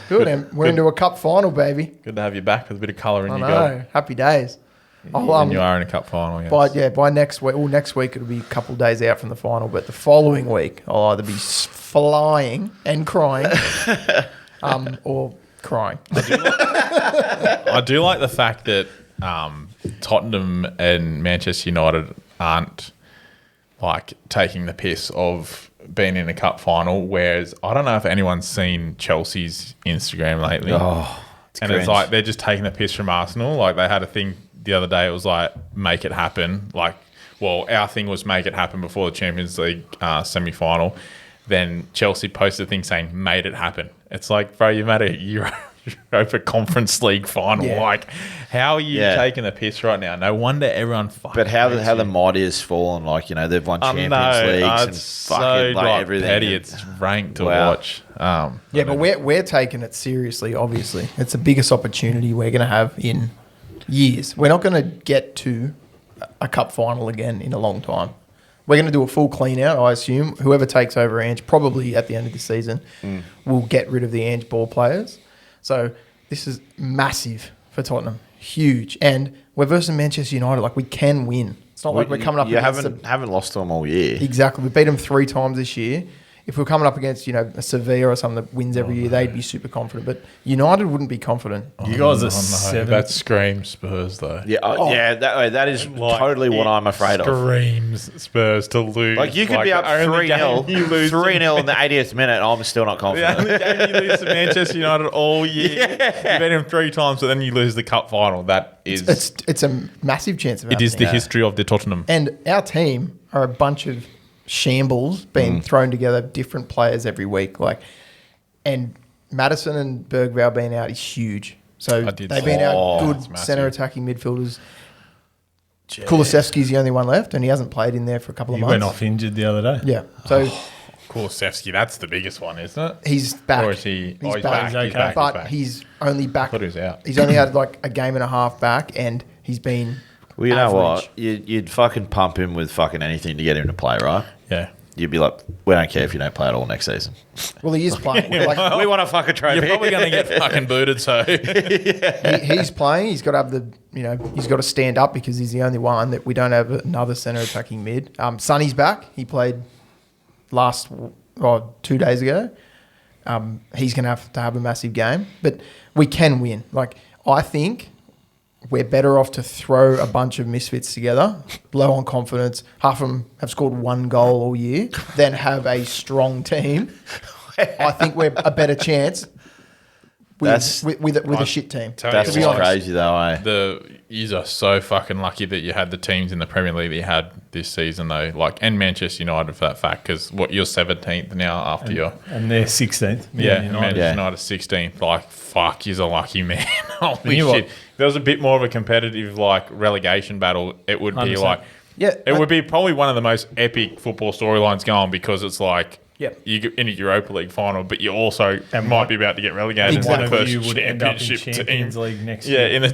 Good. And we're into a cup final, baby. Good to have you back with a bit of colour in I your know. gob. Happy days. And you are in a cup final, yes. By next week, next week it'll be a couple of days out from the final, but the following week I'll either be flying and crying, or crying. I do like the fact that Tottenham and Manchester United aren't like taking the piss of being in a cup final, whereas I don't know if anyone's seen Chelsea's Instagram lately. It's like they're just taking the piss from Arsenal. Like they had a thing the other day, it was like, make it happen. Like, well, our thing was make it happen before the Champions League semi-final. Then Chelsea posted a thing saying, made it happen. It's like, bro, you made a Europa Conference League final. Yeah. Like, how are you taking the piss right now? No wonder everyone fucking But how the mighty has fallen. Like, you know, they've won Champions Leagues and so fucking like everything. petty. It's ranked to watch. But we're taking it seriously, obviously. It's the biggest opportunity we're going to have in years. We're not going to get to a cup final again in a long time. We're going to do a full clean out, I assume. Whoever takes over Ange, probably at the end of the season, will get rid of the Ange ball players. So this is massive for Tottenham. Huge. And we're versus Manchester United. Like, we can win. It's not like we're coming up against... You haven't lost to them all year. Exactly. We beat them 3 times this year. If we're coming up against, a Sevilla or something that wins every year, they'd be super confident. But United wouldn't be confident. You guys are 7. That screams Spurs, though. Yeah, that is totally what I'm afraid of. Screams Spurs to lose. Like, you could be up 3-0, 3-0 in the 80th minute, and I'm still not confident. The only game you lose to Manchester United all year. Yeah. You beat them 3 times, but then you lose the cup final. That is... It's a massive chance of happening. It is the history of the Tottenham. And our team are a bunch of shambles being thrown together, different players every week. And Maddison and Bergvall being out is huge. So they've been out good centre attacking midfielders. Kulusevski's the only one left, and he hasn't played in there for a couple of months. He went off injured the other day. Yeah. So Kulusevski, that's the biggest one, isn't it? He's back. Or is he? He's back. He's okay. But he's only back. I thought he was out. He's only had like a game and a half back, and he's been... Well, you average. know what? You'd fucking pump him with fucking anything to get him to play, right? Yeah. You'd be like, we don't care if you don't play at all next season. Well, he is playing. We want a fucking trophy. You're probably going to get fucking booted, so... He's playing. He's got to have the... he's got to stand up because he's the only one that we don't have another centre attacking mid. Sonny's back. He played 2 days ago. He's going to have a massive game. But we can win. Like, I think... we're better off to throw a bunch of misfits together, low on confidence. Half of them have scored 1 goal all year, than have a strong team. I think we're a better chance with a shit team. That's crazy, though, eh? You are so fucking lucky that you had the teams in the Premier League that you had this season, though. And Manchester United for that fact, because you're 17th now after and they're 16th. Manchester United 16th. Like, fuck, you're a lucky man. Holy shit. If there was a bit more of a competitive relegation battle, it would be 100%. It would be probably one of the most epic football storylines going, because it's like you get in a Europa League final, but you also might be about to get relegated. Exactly. One of you would end up in Champions League next year. Yeah, in the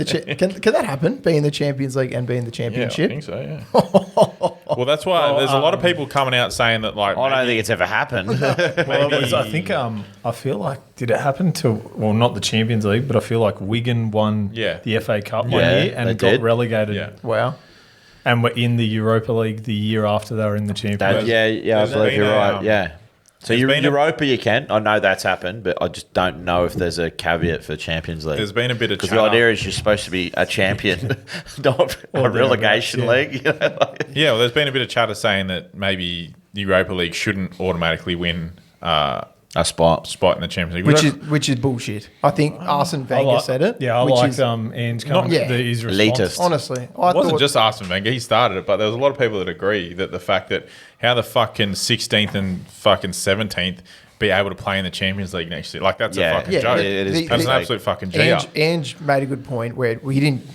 Champions. Can that happen? Be in the Champions League and be in the Championship? Yeah, I think so, yeah. Well, that's why there's a lot of people coming out saying that, like... I don't think it's ever happened. I feel like, did it happen to... Well, not the Champions League, but I feel like Wigan won the FA Cup one year and got relegated. Yeah. Wow. And were in the Europa League the year after they were in the Champions League. I believe you're right. Yeah. So Europa, you can. I know that's happened, but I just don't know if there's a caveat for Champions League. There's been a bit of because the idea is you're supposed to be a champion, not a relegation league. Well, there's been a bit of chatter saying that maybe the Europa League shouldn't automatically win a spot in the Champions League, which is bullshit. I think Arsene Wenger said it. Yeah, I like Ange coming. His response. Elitist. Honestly, it wasn't just Arsene Wenger. He started it, but there was a lot of people that agree that the fact that how the fucking 16th and fucking 17th be able to play in the Champions League next year, like that's a fucking joke. That's an absolute fucking G. Ange made a good point where he didn't.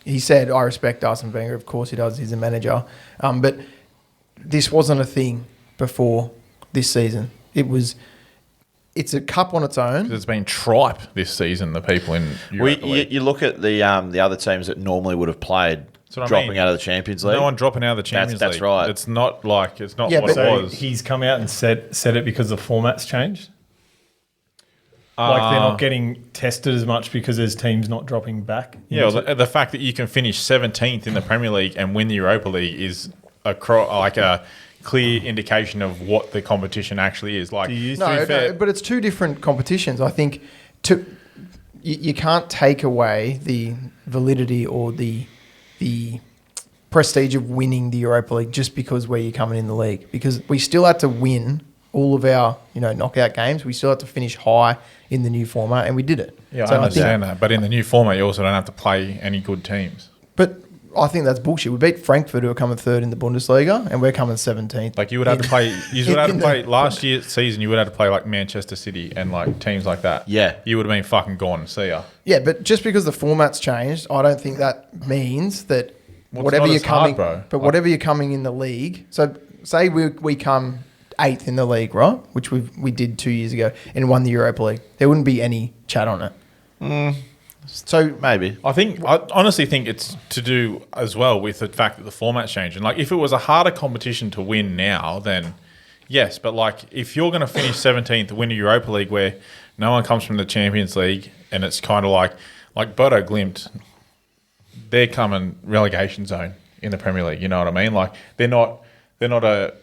He said, "I respect Arsene Wenger. Of course, he does. He's a manager, but this wasn't a thing before this season. It's a cup on its own. There's been tripe this season, the people in Europa League. You look at the other teams that normally would have played dropping out of the Champions League. No one dropping out of the Champions League. That's right. It's not what it was. He's come out and said it because the format's changed? Like they're not getting tested as much because there's teams not dropping back. Yeah, well, the fact that you can finish 17th in the Premier League and win the Europa League is a clear indication of what the competition actually is. Like, no, but it's two different competitions. I think you can't take away the validity or the prestige of winning the Europa League just because where you're coming in the league. Because we still had to win all of our knockout games. We still had to finish high in the new format, and we did it. Yeah, so I understand that. But in the new format, you also don't have to play any good teams. But I think that's bullshit. We beat Frankfurt, who are coming third in the Bundesliga, and we're coming 17th. Like you would have to play. You would have to play last year's season. You would have to play like Manchester City and like teams like that. Yeah, you would have been fucking gone. See ya. Yeah, but just because the format's changed, I don't think that means that whatever you're coming, bro. But whatever you're coming in the league. So say we come 8th in the league, right? Which we did 2 years ago and won the Europa League. There wouldn't be any chat on it. So maybe I honestly think it's to do as well with the fact that the format's changed. And like if it was a harder competition to win now, then yes. But like if you're going to finish 17th, win a Europa League where no one comes from the Champions League, and it's kind of like Bodo Glimt, they're coming relegation zone in the Premier League. You know what I mean? Like they're not a.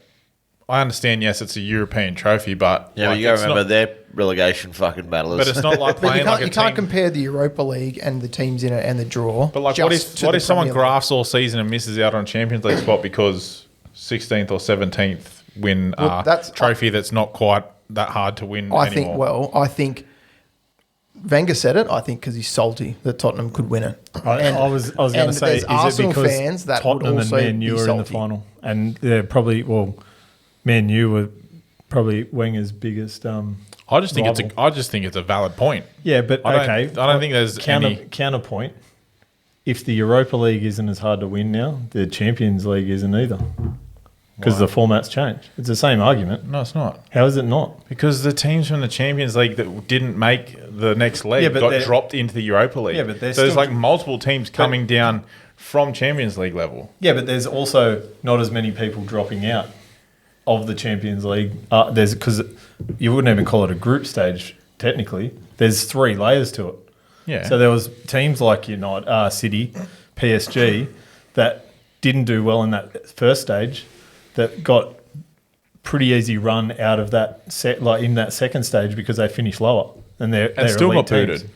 I understand, yes, it's a European trophy, but yeah, you got to remember their relegation fucking battlers. But it's not like playing like a you can't compare the Europa League and the teams in it and the draw. But like, what if someone grafts all season and misses out on a Champions League spot because 16th or 17th win a trophy that's not quite that hard to win anymore? I think Wenger said it. I think because he's salty that Tottenham could win it. I was going to say, is Arsenal it because fans that Tottenham would and also Man U be are in the salty? final, and they're probably Man U were probably Wenger's biggest. I just think it's a valid point. Yeah, but I don't think there's counterpoint. If the Europa League isn't as hard to win now, the Champions League isn't either, because the format's changed. It's the same argument. No, it's not. How is it not? Because the teams from the Champions League that didn't make the next leg got dropped into the Europa League. Yeah, but there's like multiple teams coming down from Champions League level. Yeah, but there's also not as many people dropping out of the Champions League. There's because you wouldn't even call it a group stage technically. There's 3 layers to it. Yeah. So there was teams like United, City, PSG that didn't do well in that first stage, that got pretty easy run out of that in that second stage because they finished lower and they're still elite got booted. teams.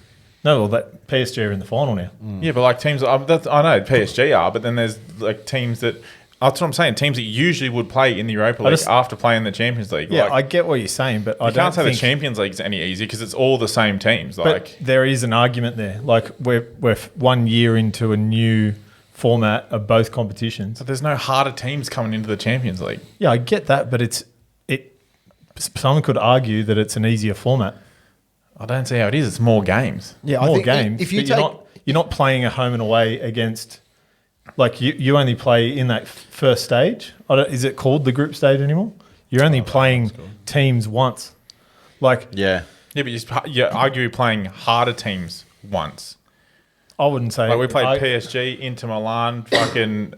No, well, that PSG are in the final now. Yeah, but like teams, I know PSG are, but then there's like teams that. That's what I'm saying. Teams that usually would play in the Europa League after playing the Champions League. Yeah, I get what you're saying, but I can't say the Champions League is any easier because it's all the same teams. But there is an argument there. Like we're 1 year into a new format of both competitions. But there's no harder teams coming into the Champions League. Yeah, I get that, but someone could argue that it's an easier format. I don't see how it is. It's more games. Yeah, more games. If you're not playing a home and away against. Like you only play in that first stage. Is it called the group stage anymore? You're only playing teams once. Like yeah, but you're arguably playing harder teams once. I wouldn't say. Like we played PSG, Inter Milan, fucking.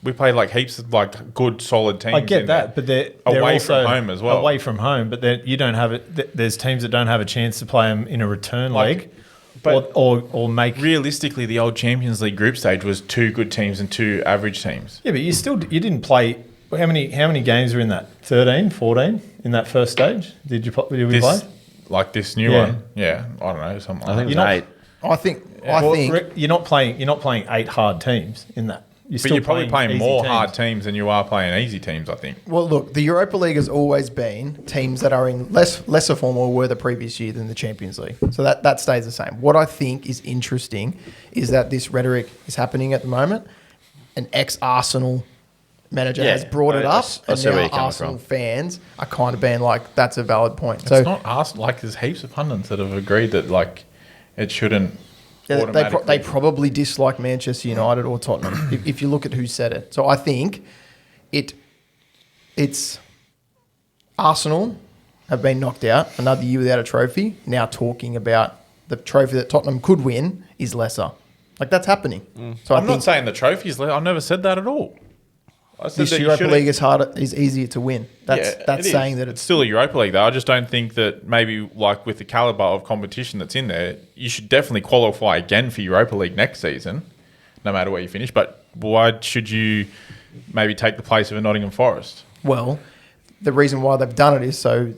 We played like heaps of like good solid teams. I get that, but they're away also from home as well. Away from home, but then you don't have it. There's teams that don't have a chance to play them in a return leg. But or make realistically, the old Champions League group stage was 2 good teams and 2 average teams. Yeah, but you didn't play. How many games were in that? 13, 14 in that first stage? Did we play? Like this new one? Yeah, I don't know, something. I think like it was 8. I think you're not playing 8 hard teams in that. You're probably playing more hard teams than you are playing easy teams, I think. Well, look, the Europa League has always been teams that are in lesser form or were the previous year than the Champions League. So that stays the same. What I think is interesting is that this rhetoric is happening at the moment. An ex-Arsenal manager has brought it up, and now Arsenal fans are kind of being like, that's a valid point. It's not Arsenal. Like, there's heaps of pundits that have agreed that like it shouldn't. Yeah, they probably dislike Manchester United or Tottenham if you look at who said it. So I think it's Arsenal have been knocked out, another year without a trophy, now talking about the trophy that Tottenham could win is lesser. Like, that's happening. So I'm not saying the trophy is lesser. I never said that at all. I said this that you Europa shouldn't- League is easier to win. That's Yeah, it saying is. that It's still a Europa League, though. I just don't think that maybe like with the caliber of competition that's in there, you should definitely qualify again for Europa League next season, no matter where you finish. But why should you maybe take the place of a Nottingham Forest? Well, the reason why they've done it is so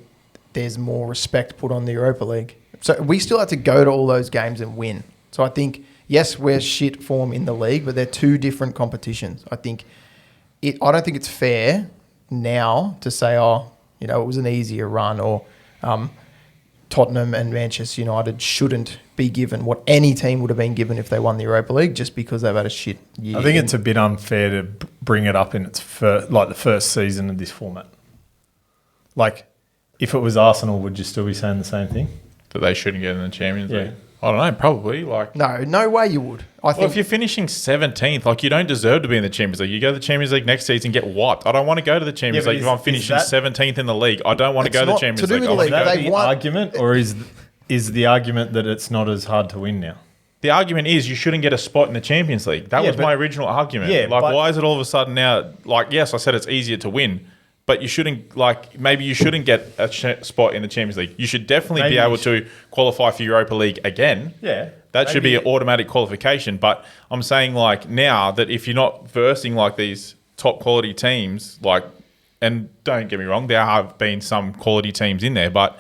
there's more respect put on the Europa League. So we still have to go to all those games and win. So I think, yes, we're shit form in the league, but they're two different competitions. I don't think it's fair now to say, it was an easier run, or Tottenham and Manchester United shouldn't be given what any team would have been given if they won the Europa League just because they've had a shit year. I think it's a bit unfair to bring it up in its the first season of this format. Like, if it was Arsenal, would you still be saying the same thing? That they shouldn't get in the Champions Yeah. League? I don't know, probably. Like, No way you would. I well, think if you're finishing 17th, like you don't deserve to be in the Champions League. You go to the Champions League next season, get wiped. I don't want to go to the Champions Yeah, but League if I'm finishing 17th in the league. I don't want to It's go to the not Champions to do League. with I the want league. to go. They The won- argument, or is the argument that it's not as hard to win now? The argument is you shouldn't get a spot in the Champions League. That Yeah, was but- my original argument. Yeah, like, but- why is it all of a sudden now? Like, yes, I said it's easier to win, but you shouldn't. Like, maybe you shouldn't get a spot in the Champions League. You should definitely Maybe be you able to qualify for Europa League again. Yeah. That should be Maybe- an automatic qualification. But I'm saying, like, now that if you're not versing like these top quality teams, like, and don't get me wrong, there have been some quality teams in there, but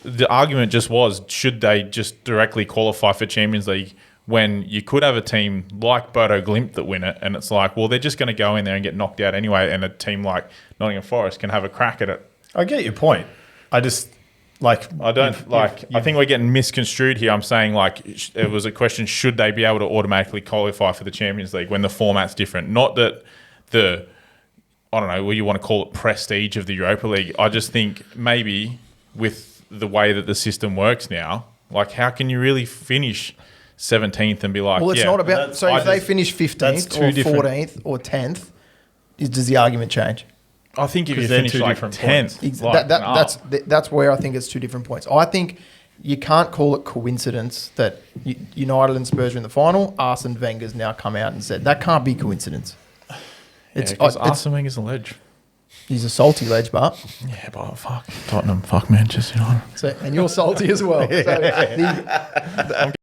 the argument just was, should they just directly qualify for Champions League when you could have a team like Bodo Glimt that win it, and it's like, well, they're just going to go in there and get knocked out anyway, and a team like Nottingham Forest can have a crack at it. I get your point. I just like I don't I think we're getting misconstrued here. I'm saying like it was a question: should they be able to automatically qualify for the Champions League when the format's different? Not that I don't know what you want to call it, prestige of the Europa League. I just think maybe with the way that the system works now, like how can you really finish 17th and be like, well, it's yeah, not about. So if they finish that's 15th two or different- 14th or 10th, does the argument change? I think if you 'Cause they're finish two like different 10th, points. like, That's where I think it's two different points. I think you can't call it coincidence that United and Spurs are in the final. Arsene Wenger's now come out and said that can't be coincidence. because Arsene Wenger's a ledge. He's a salty ledge, but Yeah, but fuck Tottenham, fuck Manchester United. and you're salty as well. So